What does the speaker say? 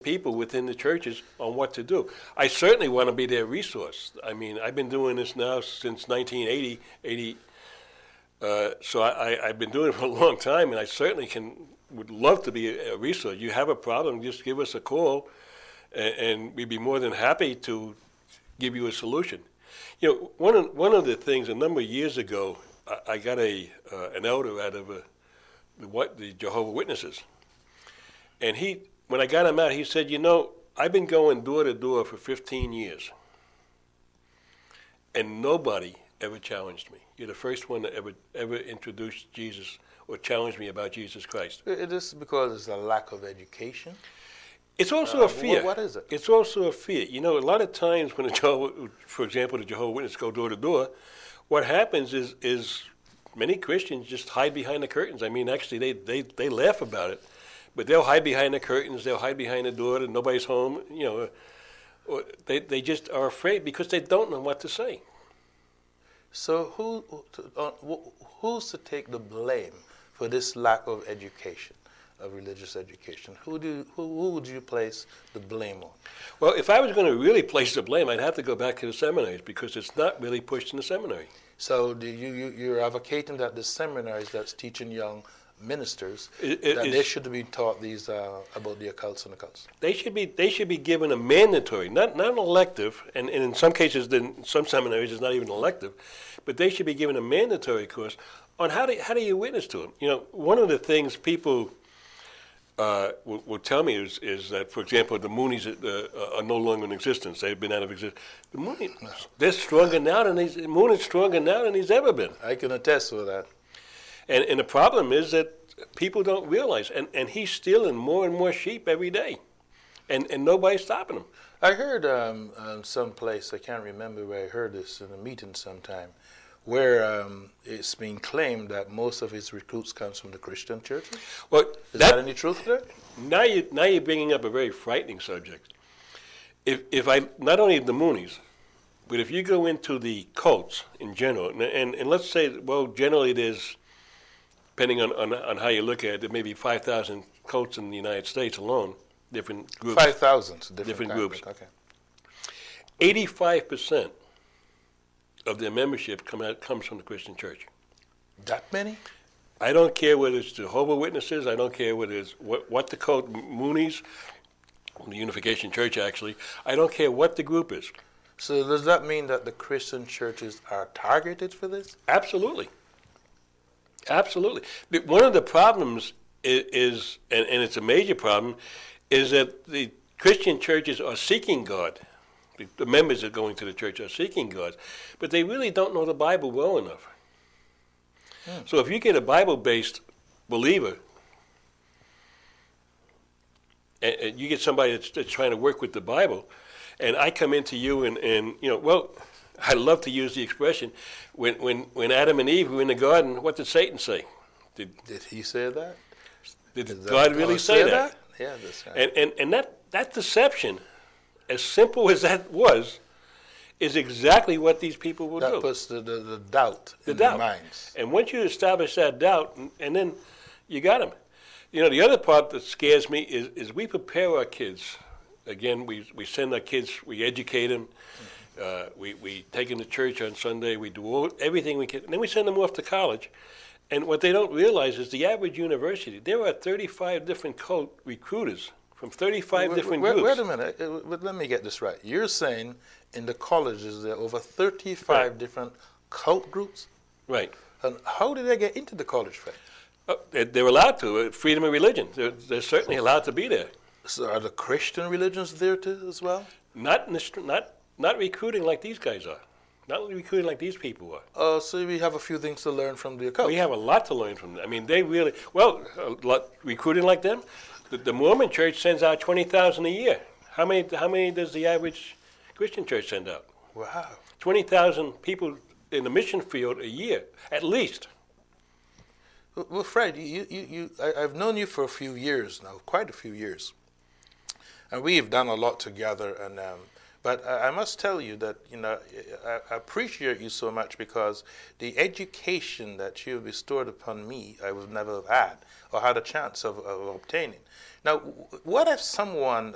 people within the churches on what to do. I certainly want to be their resource. I mean, I've been doing this now since 1980, so I've been doing it for a long time, and I certainly would love to be a resource. You have a problem, just give us a call, and we'd be more than happy to give you a solution. You know, one of the things, a number of years ago, I got an elder out of the Jehovah's Witnesses, and when I got him out, he said, you know, I've been going door to door for 15 years, and nobody ever challenged me. You're the first one that ever introduced Jesus or challenged me about Jesus Christ. It is because it's a lack of education? It's also a fear. What is it? It's also a fear. You know, a lot of times when for example, the Jehovah's Witnesses go door to door, what happens is many Christians just hide behind the curtains. I mean, actually, they laugh about it, but they'll hide behind the curtains. They'll hide behind the door that nobody's home. You know, or they just are afraid because they don't know what to say. So who's to take the blame for this lack of education, of religious education? Who would you place the blame on? Well, if I was going to really place the blame, I'd have to go back to the seminaries because it's not really pushed in the seminary. So you're advocating that the seminaries that's teaching young ministers they should be taught these about the occults and occults. They should be given a mandatory, not an elective, and in some cases, some seminaries it's not even elective, but they should be given a mandatory course on how do you witness to them. You know, one of the things people will tell me is that, for example, the Moonies are no longer in existence. They've been out of existence. The Moonies, they're stronger now than Moon is stronger now than he's ever been. I can attest to that. And the problem is that people don't realize, and he's stealing more and more sheep every day, and nobody's stopping him. I heard someplace, I can't remember where I heard this in a meeting sometime, where it's being claimed that most of his recruits comes from the Christian churches. Well, is that any truth to that? Now you're bringing up a very frightening subject. If I not only the Moonies, but if you go into the cults in general, and let's say, well, generally there's, depending on how you look at it, there may be 5,000 cults in the United States alone, different groups. 5,000 different groups. Okay. 85% of their membership comes from the Christian church. That many? I don't care whether it's Jehovah's Witnesses. I don't care whether it's what the cult, Moonies, the Unification Church actually. I don't care what the group is. So does that mean that the Christian churches are targeted for this? Absolutely. Absolutely. But one of the problems is, and it's a major problem, is that the Christian churches are seeking God. The members that are going to the church are seeking God, but they really don't know the Bible well enough. So if you get a Bible-based believer, and you get somebody that's trying to work with the Bible, and I come into you and you know, well, I love to use the expression, when Adam and Eve were in the garden, what did Satan say? Did he say that? Did God really say that? Yeah, that's right. And that deception, as simple as that was, is exactly what these people will do. That puts the doubt in their minds. And once you establish that doubt, and then you got them. You know, the other part that scares me is we prepare our kids. Again, we send our kids, we educate them, we take them to church on Sunday, we do everything we can, and then we send them off to college. And what they don't realize is the average university, there are 35 different cult recruiters from 35 different groups. Wait a minute, let me get this right. You're saying in the colleges there are over 35 different cult groups? Right. And how did they get into the college, Fred? They're allowed to. Freedom of religion. They're certainly allowed to be there. So are the Christian religions there too as well? Not recruiting like these guys are. Not recruiting like these people are. So we have a few things to learn from the occult. We have a lot to learn from them. I mean, they really, recruiting like them. The Mormon church sends out 20,000 a year. How many does the average Christian church send out? Wow. 20,000 people in the mission field a year, at least. Well, Fred, I've known you for a few years now, quite a few years. And we've done a lot together. But I must tell you that, I appreciate you so much because the education that you bestowed upon me, I would never have had or had a chance of obtaining. Now, what if someone